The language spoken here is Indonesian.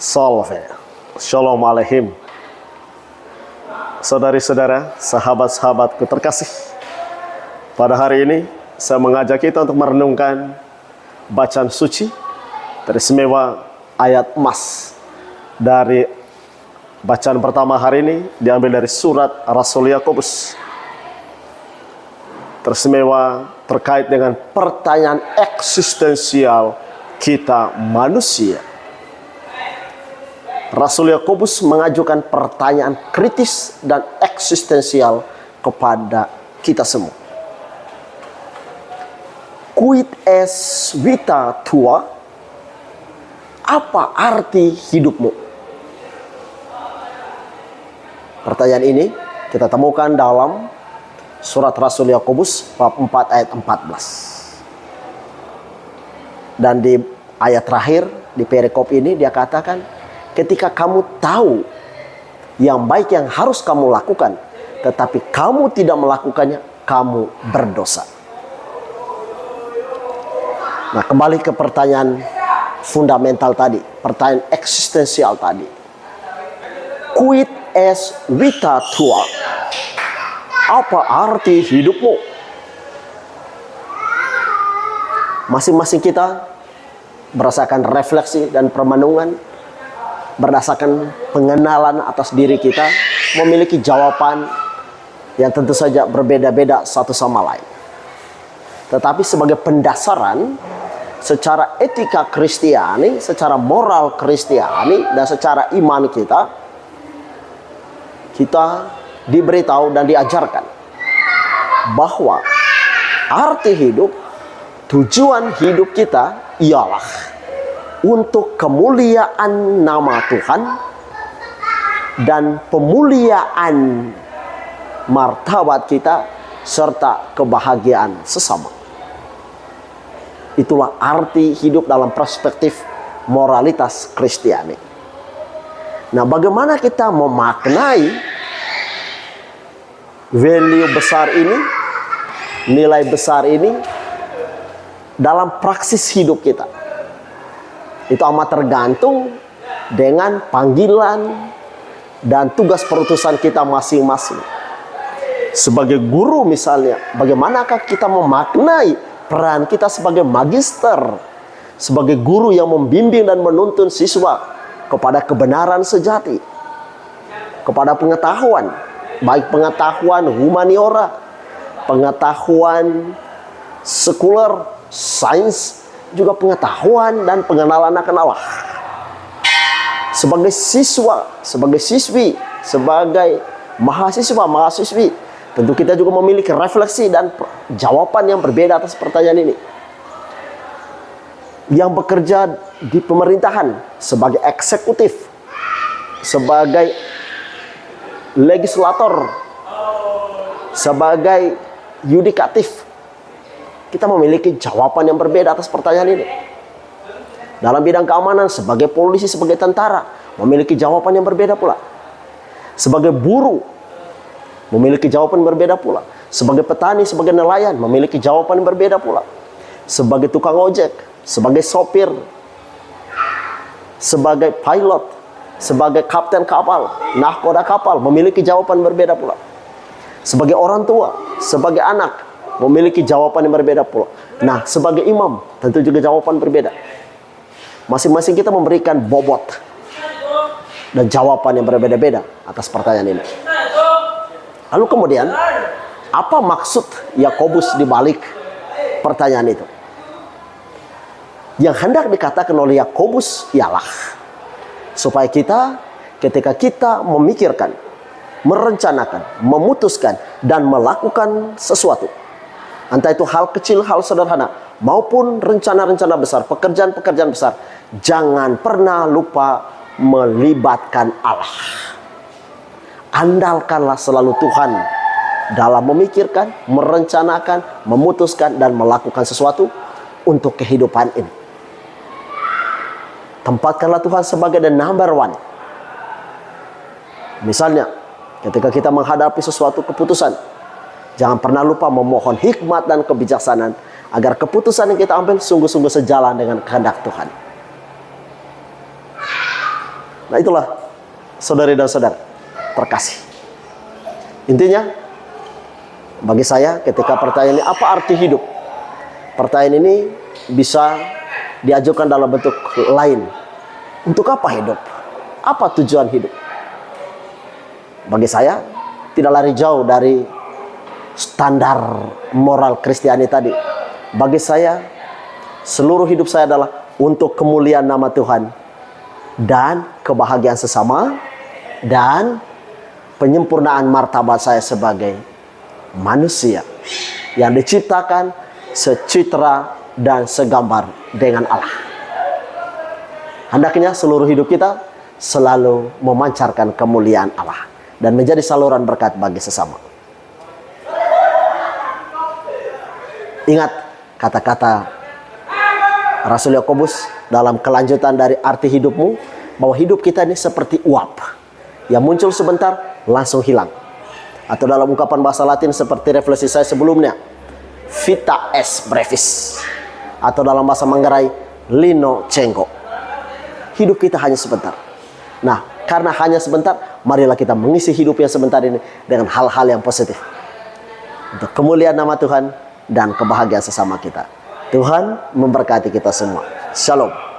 Solve. Shalom Aleichem. Saudari-saudara, sahabat-sahabatku terkasih. Pada hari ini, saya mengajak kita untuk merenungkan bacaan suci, teristimewa ayat emas. Dari bacaan pertama hari ini, diambil dari surat Rasul Yakobus. Teristimewa terkait dengan pertanyaan eksistensial kita manusia. Rasul Yakobus mengajukan pertanyaan kritis dan eksistensial kepada kita semua. Quid est vita tua? Apa arti hidupmu? Pertanyaan ini kita temukan dalam surat Rasul Yakobus bab 4 ayat 14. Dan di ayat terakhir di perikop ini dia katakan, ketika kamu tahu yang baik yang harus kamu lakukan, tetapi kamu tidak melakukannya, kamu berdosa. Nah, kembali ke pertanyaan fundamental tadi, pertanyaan eksistensial tadi. Quid est vita tua? Apa arti hidupmu? Masing-masing kita merasakan refleksi dan permenungan berdasarkan pengenalan atas diri kita, memiliki jawaban yang tentu saja berbeda-beda satu sama lain. Tetapi sebagai pendasaran, secara etika Kristiani, secara moral Kristiani, dan secara iman kita diberitahu dan diajarkan bahwa arti hidup, tujuan hidup kita ialah untuk kemuliaan nama Tuhan dan pemuliaan martabat kita serta kebahagiaan sesama. Itulah arti hidup dalam perspektif moralitas Kristiani. Nah, bagaimana kita memaknai value besar ini, nilai besar ini dalam praksis hidup kita? Itu amat tergantung dengan panggilan dan tugas perutusan kita masing-masing. Sebagai guru misalnya, bagaimanakah kita memaknai peran kita sebagai magister, sebagai guru yang membimbing dan menuntun siswa kepada kebenaran sejati, kepada pengetahuan, baik pengetahuan humaniora, pengetahuan sekuler, sains, juga pengetahuan dan pengenalan akan Allah. Sebagai siswa, sebagai siswi, sebagai mahasiswa, mahasiswi, tentu kita juga memiliki refleksi dan jawaban yang berbeda atas pertanyaan ini. Yang bekerja di pemerintahan sebagai eksekutif, sebagai legislator, sebagai yudikatif, kita memiliki jawaban yang berbeda atas pertanyaan ini. Dalam bidang keamanan, sebagai polisi, sebagai tentara, memiliki jawaban yang berbeda pula. Sebagai buruh, memiliki jawaban yang berbeda pula. Sebagai petani, sebagai nelayan, memiliki jawaban yang berbeda pula. Sebagai tukang ojek, sebagai sopir, sebagai pilot, sebagai kapten kapal, nahkoda kapal, memiliki jawaban yang berbeda pula. Sebagai orang tua, sebagai anak, memiliki jawaban yang berbeda pula. Nah, sebagai imam, tentu juga jawaban berbeda. Masing-masing kita memberikan bobot dan jawaban yang berbeda-beda atas pertanyaan ini. Lalu kemudian, apa maksud Yakobus di balik pertanyaan itu? Yang hendak dikatakan oleh Yakobus ialah supaya kita, ketika kita memikirkan, merencanakan, memutuskan, dan melakukan sesuatu, entah itu hal kecil, hal sederhana, maupun rencana-rencana besar, pekerjaan-pekerjaan besar, jangan pernah lupa melibatkan Allah. Andalkanlah selalu Tuhan dalam memikirkan, merencanakan, memutuskan, dan melakukan sesuatu untuk kehidupan ini. Tempatkanlah Tuhan sebagai the number one. Misalnya, ketika kita menghadapi sesuatu keputusan, jangan pernah lupa memohon hikmat dan kebijaksanaan agar keputusan yang kita ambil sungguh-sungguh sejalan dengan kehendak Tuhan. Nah itulah saudari dan saudara terkasih. Intinya bagi saya ketika pertanyaan ini apa arti hidup? Pertanyaan ini bisa diajukan dalam bentuk lain. Untuk apa hidup? Apa tujuan hidup? Bagi saya tidak lari jauh dari standar moral Kristiani tadi. Bagi saya seluruh hidup saya adalah untuk kemuliaan nama Tuhan dan kebahagiaan sesama dan penyempurnaan martabat saya sebagai manusia yang diciptakan secitra dan segambar dengan Allah. Hendaknya seluruh hidup kita selalu memancarkan kemuliaan Allah dan menjadi saluran berkat bagi sesama. Ingat kata-kata Rasul Yakobus dalam kelanjutan dari arti hidupmu, bahwa hidup kita ini seperti uap yang muncul sebentar langsung hilang. Atau dalam ungkapan bahasa Latin seperti refleksi saya sebelumnya, vita es brevis. Atau dalam bahasa Manggarai, lino cengko. Hidup kita hanya sebentar. Nah, karena hanya sebentar, marilah kita mengisi hidup yang sebentar ini dengan hal-hal yang positif. Untuk kemuliaan nama Tuhan dan kebahagiaan sesama kita. Tuhan memberkati kita semua. Shalom.